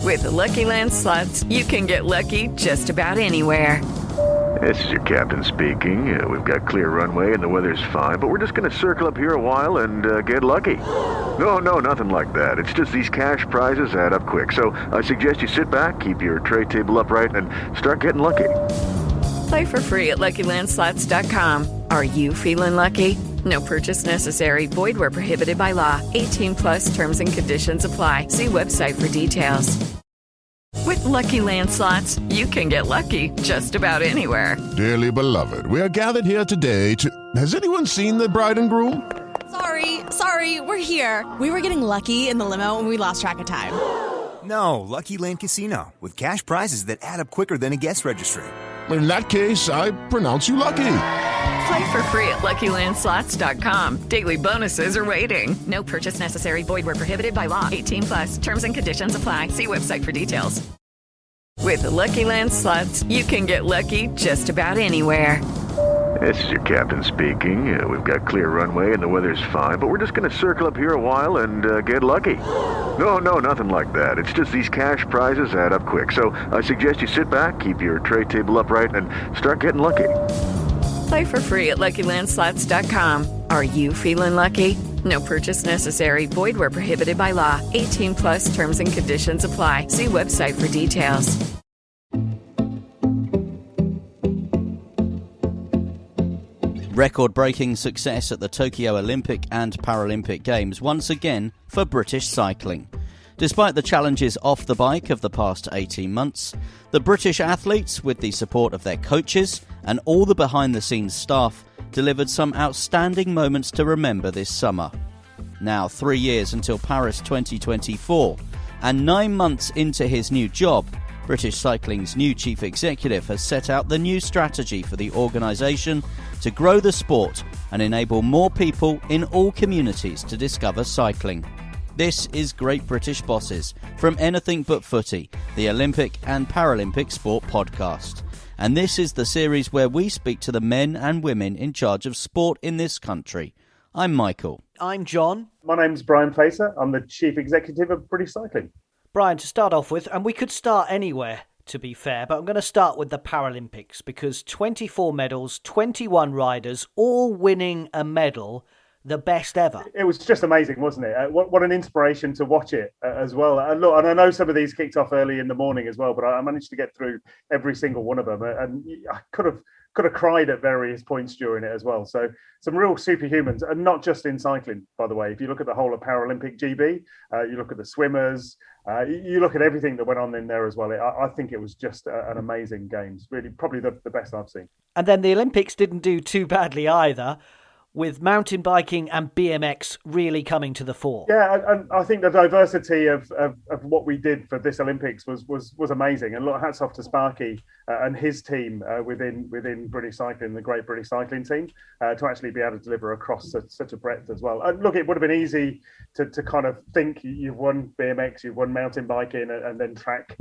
With the Lucky Land Slots, you can get lucky just about anywhere. This is your captain speaking. We've got clear runway and the weather's fine, but we're just going to circle up here a while and get lucky. No, nothing like that. It's just these cash prizes add up quick. So I suggest you sit back, keep your tray table upright, and start getting lucky. Play for free at LuckyLandSlots.com. Are you feeling lucky? No purchase necessary. Void where prohibited by law. 18 plus terms and conditions apply. See website for details. With Lucky Land Slots, you can get lucky just about anywhere. Dearly beloved, we are gathered here today to... Has anyone seen the bride and groom? Sorry, we're here. We were getting lucky in the limo and we lost track of time. No, Lucky Land Casino, with cash prizes that add up quicker than a guest registry. In that case, I pronounce you lucky. Play for free at LuckyLandSlots.com. Daily bonuses are waiting. No purchase necessary. Void where prohibited by law. 18 plus. Terms and conditions apply. See website for details. With the Lucky Land Slots, you can get lucky just about anywhere. This is your captain speaking. We've got clear runway and the weather's fine, but we're just going to circle up here a while and get lucky. No, nothing like that. It's just these cash prizes add up quick. So I suggest you sit back, keep your tray table upright, and start getting lucky. Play for free at LuckyLandSlots.com. Are you feeling lucky? No purchase necessary. Void where prohibited by law. 18 plus terms and conditions apply. See website for details. Record-breaking success at the Tokyo Olympic and Paralympic Games once again for British cycling. Despite the challenges off the bike of the past 18 months, the British athletes, with the support of their coaches and all the behind-the-scenes staff, delivered some outstanding moments to remember this summer. Now 3 years until Paris 2024, and 9 months into his new job, British Cycling's new chief executive has set out the new strategy for the organisation to grow the sport and enable more people in all communities to discover cycling. This is Great British Bosses from Anything But Footy, the Olympic and Paralympic Sport podcast. And this is the series where we speak to the men and women in charge of sport in this country. I'm Michael. I'm John. My name's Brian Placer. I'm the Chief Executive of British Cycling. Brian, to start off with, and we could start anywhere, to be fair, but I'm going to start with the Paralympics because 24 medals, 21 riders, all winning a medal, the best ever. It was just amazing, wasn't it? What an inspiration to watch it as well. And look, and I know some of these kicked off early in the morning as well, but I managed to get through every single one of them, and I could have cried at various points during it as well. So some real superhumans, and not just in cycling, by the way. If you look at the whole of Paralympic GB, you look at the swimmers, you look at everything that went on in there as well. I think it was just an amazing games. Really, probably the best I've seen. And then the Olympics didn't do too badly either, with mountain biking and BMX really coming to the fore. Yeah, and I think the diversity of what we did for this Olympics was amazing. And look, hats off to Sparky and his team within British Cycling, the Great British Cycling team, to actually be able to deliver across such a breadth as well. And look, it would have been easy to kind of think you've won BMX, you've won mountain biking, and then track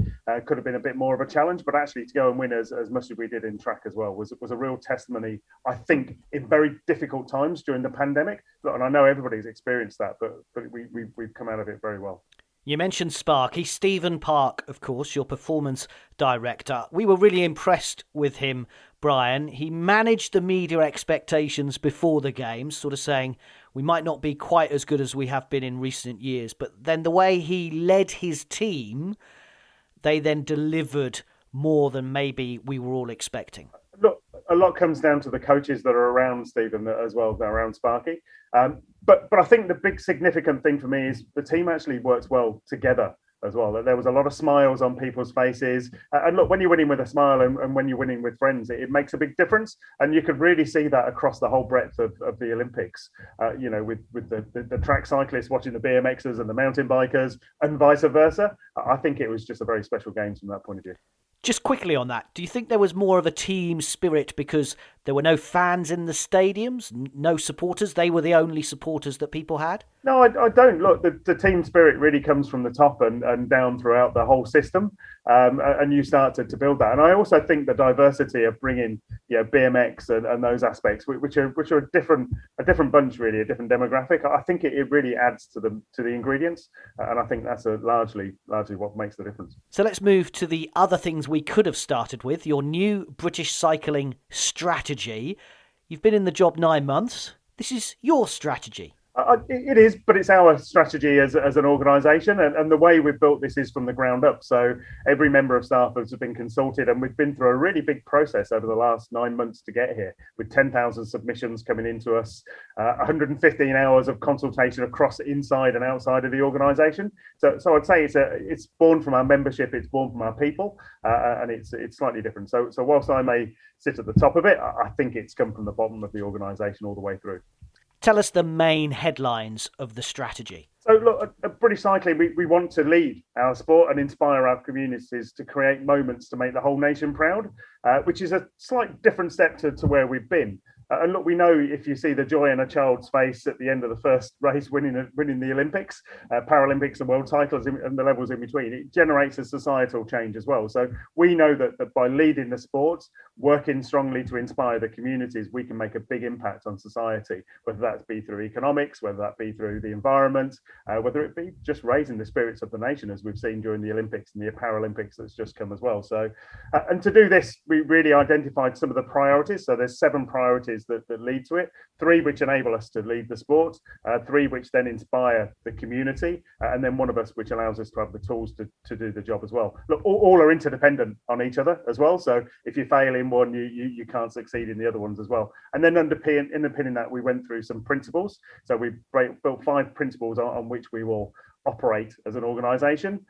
could have been a bit more of a challenge. But actually to go and win as much as we did in track as well was a real testimony, I think, in very difficult times during the pandemic. And I know everybody's experienced that, but we've come out of it very well. You mentioned Sparky. Stephen Park, of course, your performance director. We were really impressed with him, Brian. He managed the media expectations before the games, sort of saying we might not be quite as good as we have been in recent years. But then the way he led his team, they then delivered more than maybe we were all expecting. Look, a lot comes down to the coaches that are around Stephen as well, around Sparky. But I think the big significant thing for me is the team actually works well together as well. There was a lot of smiles on people's faces. And look, when you're winning with a smile and when you're winning with friends, it makes a big difference. And you could really see that across the whole breadth of the Olympics, with the track cyclists watching the BMXers and the mountain bikers and vice versa. I think it was just a very special game from that point of view. Just quickly on that, do you think there was more of a team spirit because There were no fans in the stadiums, no supporters. They were the only supporters that people had. No, I don't. Look, the team spirit really comes from the top and down throughout the whole system, and you start to build that. And I also think the diversity of bringing BMX and those aspects, which are a different bunch, really, a different demographic. I think it really adds to the ingredients, and I think that's largely what makes the difference. So let's move to the other things we could have started with. Your new British cycling strategy. You've been in the job 9 months. This is your strategy. It is, but it's our strategy as an organisation, and the way we've built this is from the ground up. So every member of staff has been consulted, and we've been through a really big process over the last 9 months to get here, with 10,000 submissions coming into us, 115 hours of consultation across inside and outside of the organisation. So I'd say it's born from our membership, it's born from our people, and it's slightly different. So whilst I may sit at the top of it, I think it's come from the bottom of the organisation all the way through. Tell us the main headlines of the strategy. So look, at British Cycling, we want to lead our sport and inspire our communities to create moments to make the whole nation proud, which is a slight different step to where we've been. And look, we know if you see the joy in a child's face at the end of the first race, winning the Olympics, Paralympics and world titles and the levels in between, it generates a societal change as well. So we know that by leading the sports, working strongly to inspire the communities, we can make a big impact on society, whether that be through economics, whether that be through the environment, whether it be just raising the spirits of the nation, as we've seen during the Olympics and the Paralympics that's just come as well. So, and to do this, we really identified some of the priorities. So there's 7 priorities that lead to it, 3 which enable us to lead the sport, 3 which then inspire the community, and then 1 of us which allows us to have the tools to do the job as well. Look, all are interdependent on each other as well. So if you fail in one, you can't succeed in the other ones as well. And then underpinning that, we went through some principles. So we built 5 principles on which we will operate as an organisation,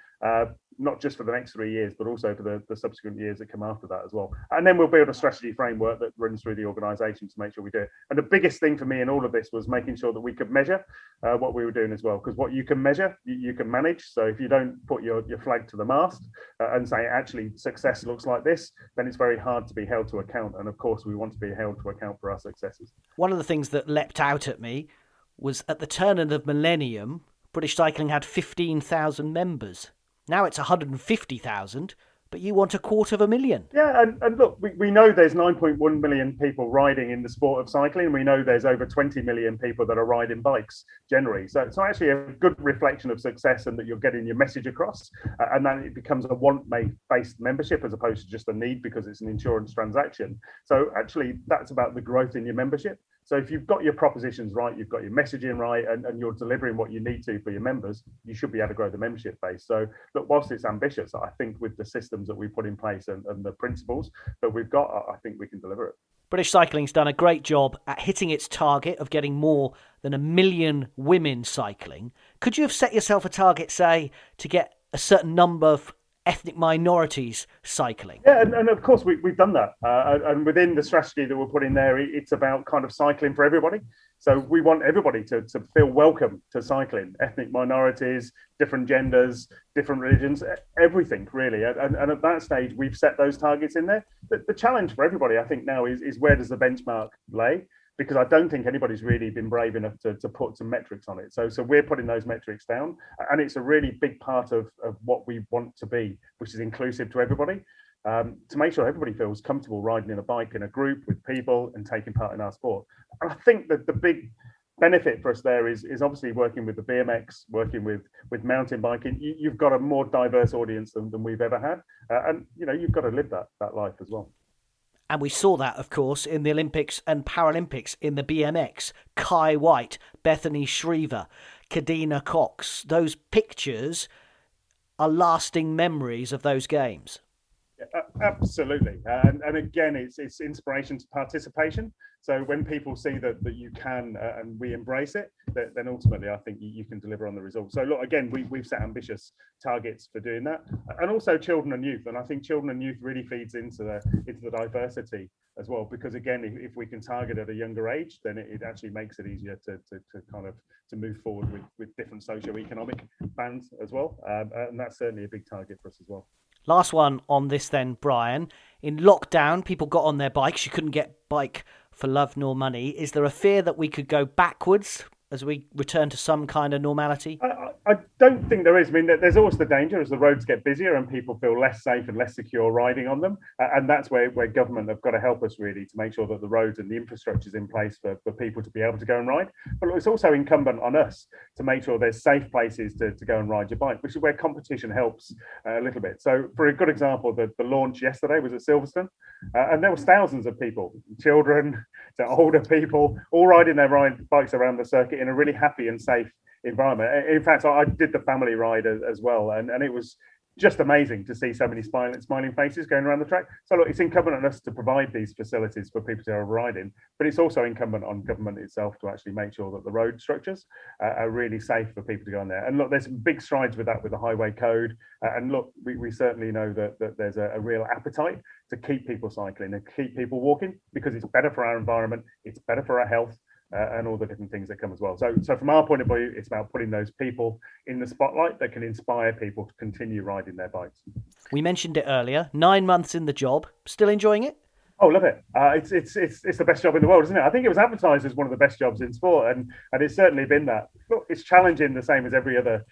not just for the next 3 years, but also for the subsequent years that come after that as well. And then we'll build a strategy framework that runs through the organisation to make sure we do it. And the biggest thing for me in all of this was making sure that we could measure what we were doing as well, because what you can measure, you can manage. So if you don't put your flag to the mast and say, actually, success looks like this, then it's very hard to be held to account. And of course, we want to be held to account for our successes. One of the things that leapt out at me was at the turn of the millennium, British Cycling had 15,000 members. Now it's 150,000, but you want 250,000. Yeah, and look, we know there's 9.1 million people riding in the sport of cycling. We know there's over 20 million people that are riding bikes generally. So it's actually a good reflection of success, and that you're getting your message across, and then it becomes a want-based membership as opposed to just a need because it's an insurance transaction. So actually, that's about the growth in your membership. So if you've got your propositions right, you've got your messaging right, and you're delivering what you need to for your members, you should be able to grow the membership base. So look, whilst it's ambitious, I think with the systems that we put in place and the principles that we've got, I think we can deliver it. British Cycling's done a great job at hitting its target of getting more than 1 million women cycling. Could you have set yourself a target, say, to get a certain number of ethnic minorities cycling? Yeah, and of course we've done that. And within the strategy that we're putting there, it's about kind of cycling for everybody. So we want everybody to feel welcome to cycling, ethnic minorities, different genders, different religions, everything really. And at that stage, we've set those targets in there. The challenge for everybody, I think now, is where does the benchmark lay? Because I don't think anybody's really been brave enough to put some metrics on it. So we're putting those metrics down, and it's a really big part of what we want to be, which is inclusive to everybody, to make sure everybody feels comfortable riding in a bike in a group with people and taking part in our sport. And I think that the big benefit for us there is obviously working with the BMX, working with mountain biking. You've got a more diverse audience than we've ever had, and you've got to live that life as well. And we saw that, of course, in the Olympics and Paralympics in the BMX. Kai White, Bethany Shriver, Kadina Cox. Those pictures are lasting memories of those games. Absolutely. And again, it's inspiration to participation. So when people see that you can and we embrace it, then ultimately I think you can deliver on the results. So look, again, we've set ambitious targets for doing that, and also children and youth. And I think children and youth really feeds into the diversity as well, because again, if we can target at a younger age, then it actually makes it easier to move forward with different socio-economic bands as well. And that's certainly a big target for us as well. Last one on this then, Brian. In lockdown, people got on their bikes. You couldn't get bike for love nor money. Is there a fear that we could go backwards as we return to some kind of normality? I don't think there is. I mean, there's always the danger as the roads get busier and people feel less safe and less secure riding on them. And that's where government have got to help us really to make sure that the roads and the infrastructure is in place for people to be able to go and ride. But it's also incumbent on us to make sure there's safe places to go and ride your bike, which is where competition helps a little bit. So for a good example, the launch yesterday was at Silverstone, and there was thousands of people, children to older people, all riding their bikes around the circuit in a really happy and safe environment. In fact, I did the family ride as well, and it was just amazing to see so many smiling faces going around the track. So look, it's incumbent on us to provide these facilities for people to ride in, but it's also incumbent on government itself to actually make sure that the road structures are really safe for people to go on there. And look, there's some big strides with that with the highway code. And look, we certainly know that there's a real appetite to keep people cycling and keep people walking, because it's better for our environment, it's better for our health, and all the different things that come as well. So from our point of view, it's about putting those people in the spotlight that can inspire people to continue riding their bikes. We mentioned it earlier, 9 months in the job, still enjoying it? Oh, love it. It's the best job in the world, isn't it? I think it was advertised as one of the best jobs in sport, and it's certainly been that. Look, it's challenging the same as every other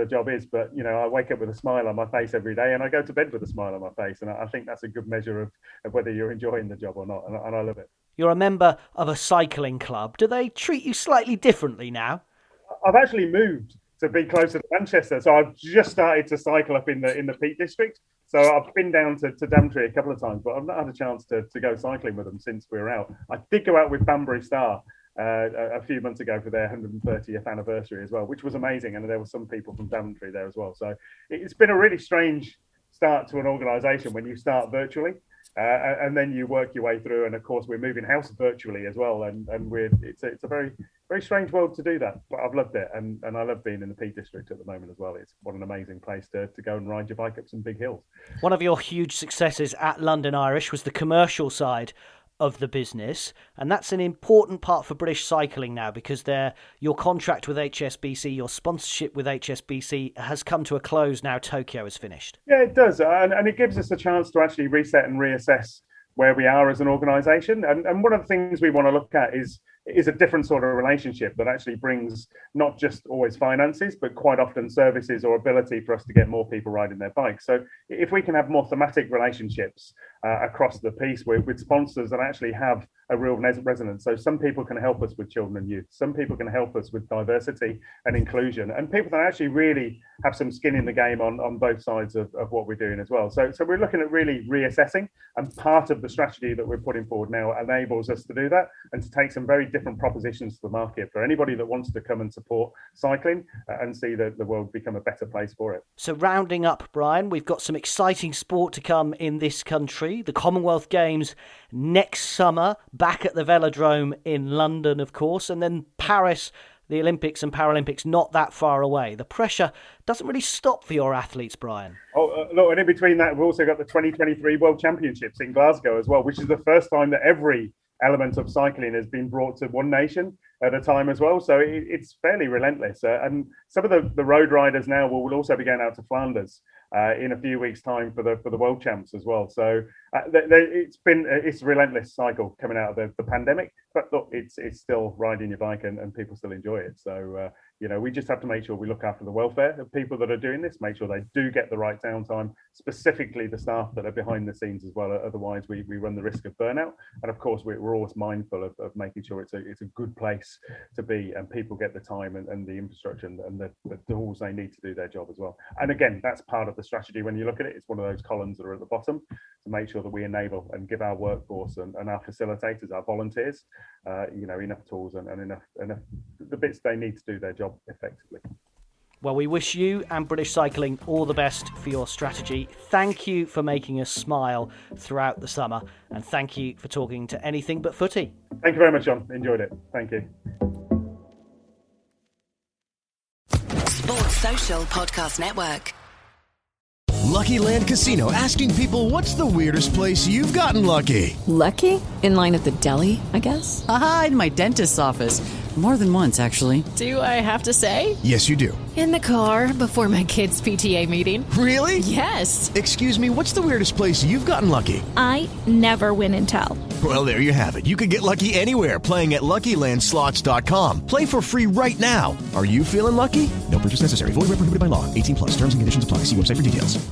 job is, but I wake up with a smile on my face every day and I go to bed with a smile on my face, and I think that's a good measure of whether you're enjoying the job or not, and I love it. You're a member of a cycling club. Do they treat you slightly differently now? I've actually moved to be closer to Manchester, so I've just started to cycle up in the Peak District. So I've been down to Daventry a couple of times, but I've not had a chance to go cycling with them since we were out. I did go out with Banbury Star a few months ago for their 130th anniversary as well, which was amazing, and there were some people from Daventry there as well. So it's been a really strange start to an organisation when you start virtually. And then you work your way through, and of course we're moving house virtually as well, and it's a very, very strange world to do that, but I've loved it, and I love being in the Peak District at the moment as well. It's what an amazing place to go and ride your bike up some big hills. One of your huge successes at London Irish was the commercial side of the business, and that's an important part for British cycling now, because your contract with HSBC, your sponsorship with HSBC has come to a close now. Tokyo is finished. Yeah, it does, and it gives us a chance to actually reset and reassess where we are as an organisation, and one of the things we want to look at is a different sort of relationship that actually brings not just always finances, but quite often services or ability for us to get more people riding their bikes. So if we can have more thematic relationships across the piece with sponsors that actually have a real resonance. So some people can help us with children and youth. Some people can help us with diversity and inclusion, and people that actually really have some skin in the game on both sides of what we're doing as well. So we're looking at really reassessing, and part of the strategy that we're putting forward now enables us to do that and to take some very different propositions to the market for anybody that wants to come and support cycling and see the world become a better place for it. So rounding up, Brian, we've got some exciting sport to come in this country. The Commonwealth Games next summer, back at the Velodrome in London, of course, and then Paris, the Olympics and Paralympics not that far away. The pressure doesn't really stop for your athletes, Brian. Look, and in between that, we've also got the 2023 World Championships in Glasgow as well, which is the first time that every element of cycling has been brought to one nation at a time as well. So it's fairly relentless. And some of the road riders now will also be going out to Flanders in a few weeks' time for the World Champs as well. So it's a relentless cycle coming out of the pandemic. But look, it's still riding your bike and people still enjoy it. So we just have to make sure we look after the welfare of people that are doing this, make sure they do get the right downtime, specifically the staff that are behind the scenes as well. Otherwise, we run the risk of burnout. And of course, we're always mindful of making sure it's a good place to be, and people get the time and the infrastructure and the tools they need to do their job as well. And again, that's part of the strategy. When you look at it, it's one of those columns that are at the bottom to make sure that we enable and give our workforce and our facilitators, our volunteers, enough tools and enough the bits they need to do their job effectively. Well, we wish you and British Cycling all the best for your strategy. Thank you for making us smile throughout the summer, and thank you for talking to Anything But Footy. Thank you very much, John. Enjoyed it. Thank you. Sports Social Podcast Network. Lucky Land Casino, asking people, what's the weirdest place you've gotten lucky? Lucky? In line at the deli, I guess? Aha, in my dentist's office. More than once, actually. Do I have to say? Yes, you do. In the car before my kids' PTA meeting. Really? Yes. Excuse me, what's the weirdest place you've gotten lucky? I never win and tell. Well, there you have it. You can get lucky anywhere, playing at LuckyLandSlots.com. Play for free right now. Are you feeling lucky? No purchase necessary. Void where prohibited by law. 18+. Terms and conditions apply. See website for details.